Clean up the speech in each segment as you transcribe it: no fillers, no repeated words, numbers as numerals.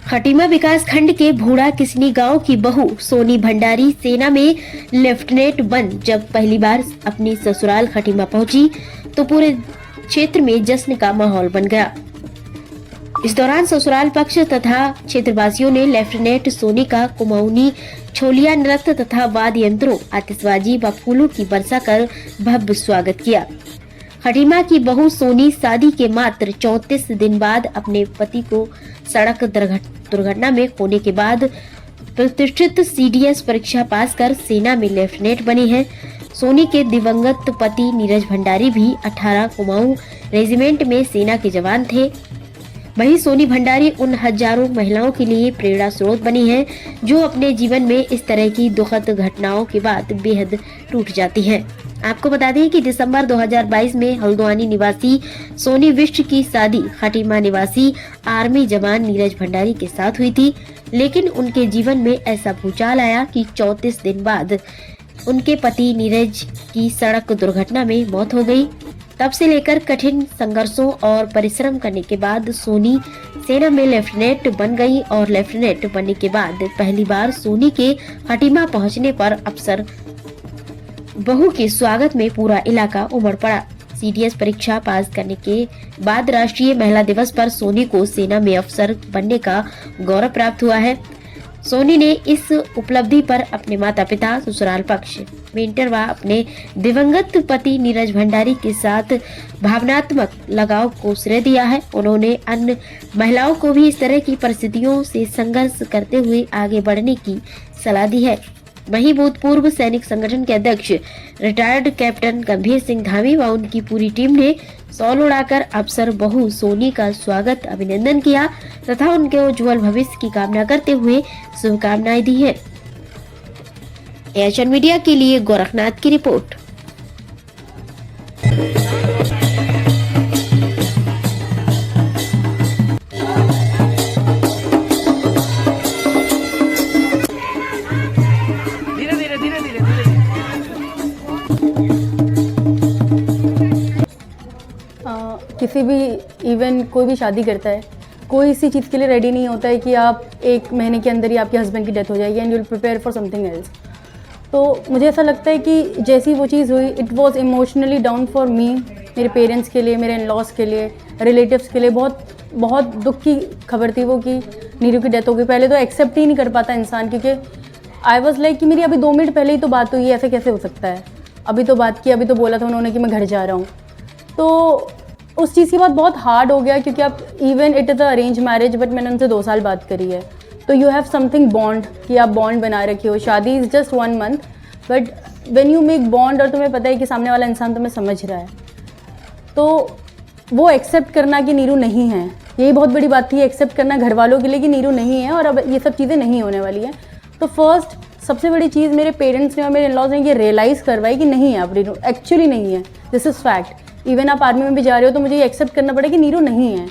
खटीमा विकास खंड के भूड़ा किसनी गांव की बहू सोनी भंडारी सेना में लेफ्टिनेंट बन जब पहली बार अपनी ससुराल खटीमा पहुंची तो पूरे क्षेत्र में जश्न का माहौल बन गया। इस दौरान ससुराल पक्ष तथा क्षेत्रवासियों ने लेफ्टिनेंट सोनी का कुमाऊनी छोलिया नृत्य तथा वाद्य यंत्रों, आतिशबाजी व फूलों की वर्षा कर भव्य स्वागत किया। खटीमा की बहू सोनी शादी के मात्र 34 दिन बाद अपने पति को सड़क दुर्घटना में खोने के बाद प्रतिष्ठित सीडीएस परीक्षा पास कर सेना में लेफ्टिनेंट बनी है। सोनी के दिवंगत पति नीरज भंडारी भी 18 कुमाऊं रेजिमेंट में सेना के जवान थे। वहीं सोनी भंडारी उन हजारों महिलाओं के लिए प्रेरणा स्रोत बनी है जो अपने जीवन में इस तरह की दुखद घटनाओं के बाद बेहद टूट जाती हैं। आपको बता दें कि दिसंबर 2022 में हल्द्वानी निवासी सोनी विष्ट की शादी खटीमा निवासी आर्मी जवान नीरज भंडारी के साथ हुई थी, लेकिन उनके जीवन में ऐसा भूचाल आया कि 34 दिन बाद उनके पति नीरज की सड़क दुर्घटना में मौत हो गई। तब से लेकर कठिन संघर्षों और परिश्रम करने के बाद सोनी सेना में लेफ्टिनेंट बन गई और लेफ्टिनेंट बनने के बाद पहली बार सोनी के खटीमा पहुंचने पर अफसर बहू के स्वागत में पूरा इलाका उमड़ पड़ा। सीडीएस परीक्षा पास करने के बाद राष्ट्रीय महिला दिवस पर सोनी को सेना में अफसर बनने का गौरव प्राप्त हुआ है। सोनी ने इस उपलब्धि पर अपने माता पिता, ससुराल पक्ष, मेंटर व अपने दिवंगत पति नीरज भंडारी के साथ भावनात्मक लगाव को श्रेय दिया है। उन्होंने अन्य महिलाओं को भी इस तरह की परिस्थितियों से संघर्ष करते हुए आगे बढ़ने की सलाह दी है। वहीं भूतपूर्व सैनिक संगठन के अध्यक्ष रिटायर्ड कैप्टन गंभीर सिंह धामी व उनकी पूरी टीम ने सॉल उड़ाकर अफसर बहू सोनी का स्वागत, अभिनंदन किया तथा उनके उज्जवल भविष्य की कामना करते हुए शुभकामनाएं दी है। एएचएन मीडिया के लिए गोरखनाथ की रिपोर्ट। किसी भी इवन कोई भी शादी करता है, कोई इसी चीज़ के लिए रेडी नहीं होता है कि आप 1 महीने के अंदर ही आपके हस्बैंड की डेथ हो जाएगी and you will prepare for something else. तो मुझे ऐसा लगता है कि जैसी वो चीज़ हुई, it was emotionally down for me, मेरे पेरेंट्स के लिए, मेरे इन-लॉज के लिए, रिलेटिव्स के लिए बहुत दुख की खबर थी वो कि नीरू की डेथ हो गई। पहले तो एक्सेप्ट ही नहीं कर पाता इंसान, क्योंकि आई वॉज लाइक कि मेरी अभी 2 मिनट पहले ही तो बात हुई है, ऐसे कैसे हो सकता है। अभी तो बात की, अभी तो बोला था उन्होंने कि मैं घर जा रहा हूँ। तो उस चीज़ की बात बहुत हार्ड हो गया, क्योंकि आप even it is a arrange marriage, but मैंने उनसे 2 साल बात करी है। तो यू हैव समथिंग बॉन्ड, कि आप बॉन्ड बना रखे हो। शादी is just 1 month, but when you make bond और तुम्हें पता है कि सामने वाला इंसान तुम्हें समझ रहा है, तो वो एक्सेप्ट करना कि नीरू नहीं है, यही बहुत बड़ी बात थी। एक्सेप्ट करना घर वालों के लिए कि नीरू नहीं है और अब ये सब चीज़ें नहीं होने वाली हैं। तो फर्स्ट सबसे बड़ी चीज़ मेरे पेरेंट्स ने और मेरे इन-लॉज ने ये रियलाइज़ करवाई कि नहीं है, अब नीरू एक्चुअली नहीं है, दिस इज़ फैक्ट। इवन आप आर्मी में भी जा रहे हो तो मुझे ये एक्सेप्ट करना पड़ेगा कि नीरू नहीं है।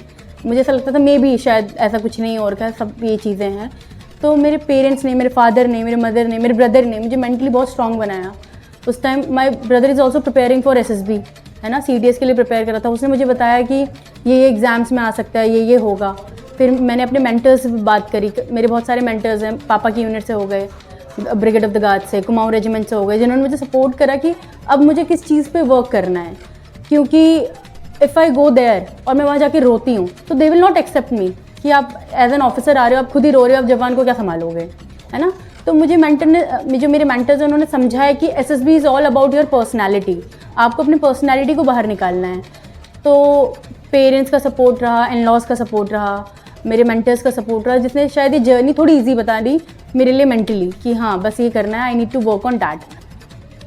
मुझे ऐसा लगता था मे बी शायद ऐसा कुछ नहीं और क्या, सब ये चीज़ें हैं। तो मेरे पेरेंट्स ने, मेरे फादर ने, मेरे मदर ने, मेरे ब्रदर ने मुझे मेंटली बहुत स्ट्रॉन्ग बनाया। उस time my brother is also preparing for SSB, है ना, सीडीएस के लिए प्रिपेयर करा था। उसने मुझे बताया कि ये एग्ज़ाम्स में आ सकता है, ये होगा। फिर मैंने अपने मेंटर्स से बात करी। मेरे बहुत सारे मेंटर्स हैं, पापा की यूनिट से हो गए, ब्रिगेड ऑफ द गार्ड से, कुमाऊं रेजिमेंट से हो गए, जिन्होंने मुझे सपोर्ट करा कि अब मुझे किस चीज़ पे वर्क करना है। क्योंकि इफ़ आई गो देयर और मैं वहाँ जाके रोती हूँ तो दे विल नॉट एक्सेप्ट मी, कि आप एज एन ऑफिसर आ रहे हो, आप खुद ही रो रहे हो, आप जवान को क्या संभालोगे, है ना। तो मुझे मेंटर ने, जो मेरे मेंटर्स हैं, उन्होंने समझाया कि SSB is all about your personality, आपको अपनी पर्सनैलिटी को बाहर निकालना है। तो पेरेंट्स का सपोर्ट रहा, इन-लॉज का सपोर्ट रहा, मेरे मेंटर्स का सपोर्ट रहा, जिसने शायद ये जर्नी थोड़ी ईजी बता दी मेरे लिए मेंटली, कि हाँ बस ये करना है, I need to work on that.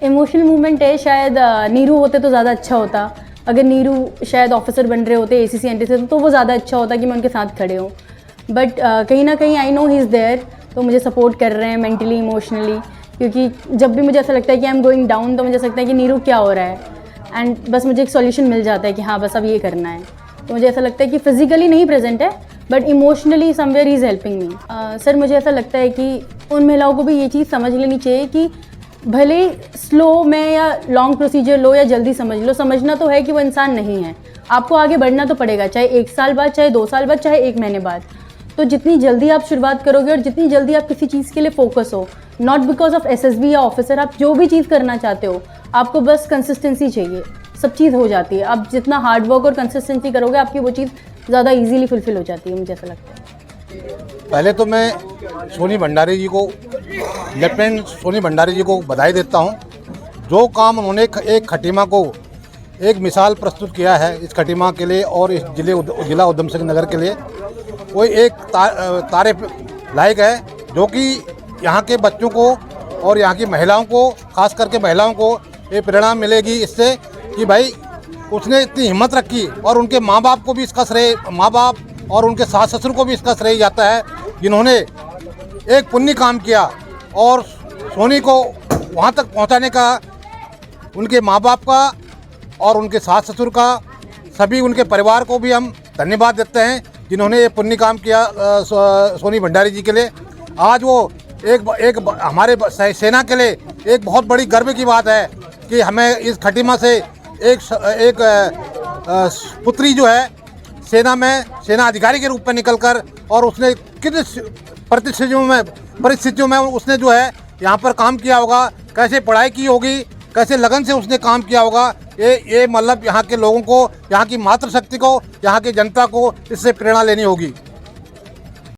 Emotional movement है, शायद नीरू होते तो ज़्यादा अच्छा होता। अगर नीरू शायद ऑफिसर बन रहे होते एसीसी एनटी से, तो वो ज़्यादा अच्छा होता कि मैं उनके साथ खड़े हूँ। बट कहीं ना कहीं I know he is there, तो मुझे सपोर्ट कर रहे हैं मेंटली, इमोशनली। क्योंकि जब भी मुझे ऐसा लगता है कि आई एम गोइंग डाउन, तो मुझे ऐसा लगता है कि नीरू क्या हो रहा है, एंड बस मुझे एक सॉल्यूशन मिल जाता है कि हाँ बस अब ये करना है। तो मुझे ऐसा लगता है कि फिजिकली नहीं प्रेजेंट है, but emotionally somewhere he is helping me. Sir मुझे ऐसा लगता है कि उन महिलाओं को भी ये चीज़ समझ लेनी चाहिए कि भले स्लो में या लॉन्ग प्रोसीजर लो या जल्दी समझ लो, समझना तो है कि वो इंसान नहीं है। आपको आगे बढ़ना तो पड़ेगा, चाहे 1 साल बाद, चाहे 2 साल बाद, चाहे 1 महीने बाद। तो जितनी जल्दी आप शुरुआत करोगे और जितनी जल्दी आप किसी चीज़ के लिए फोकस हो, नॉट बिकॉज ऑफ एसएसबी या ऑफिसर, आप जो भी चीज़ करना चाहते हो, आपको बस कंसिस्टेंसी चाहिए, सब चीज़ हो जाती है। आप जितना हार्ड वर्क और कंसिस्टेंसी करोगे, आपकी वो चीज़ ज़्यादा इजीली फुलफिल हो जाती है, मुझे ऐसा लगता है। पहले तो मैं सोनी भंडारी जी को, लेफ्टिनेंट सोनी भंडारी जी को बधाई देता हूं। जो काम उन्होंने एक खटीमा को एक मिसाल प्रस्तुत किया है इस खटीमा के लिए और इस जिला उधम सिंह नगर के लिए, वो एक तारीफ लायक है। जो कि यहाँ के बच्चों को और यहाँ की महिलाओं को, खास करके महिलाओं को ये प्रेरणा मिलेगी इससे कि भाई उसने इतनी हिम्मत रखी और उनके माँ बाप को भी इसका श्रेय, माँ बाप और उनके सास ससुर को भी इसका श्रेय जाता है, जिन्होंने एक पुण्य काम किया और सोनी को वहाँ तक पहुँचाने का उनके माँ बाप का और उनके सास ससुर का, सभी उनके परिवार को भी हम धन्यवाद देते हैं जिन्होंने ये पुण्य काम किया सोनी भंडारी जी के लिए। आज वो एक हमारे सेना के लिए एक बहुत बड़ी गर्व की बात है कि हमें इस खटीमा से एक पुत्री जो है सेना में सेना अधिकारी के रूप में निकलकर, और उसने किस परिस्थितियों में उसने जो है यहाँ पर काम किया होगा, कैसे पढ़ाई की होगी, कैसे लगन से उसने काम किया होगा, ये मतलब यहाँ के लोगों को, यहाँ की मातृशक्ति को, यहाँ की जनता को इससे प्रेरणा लेनी होगी।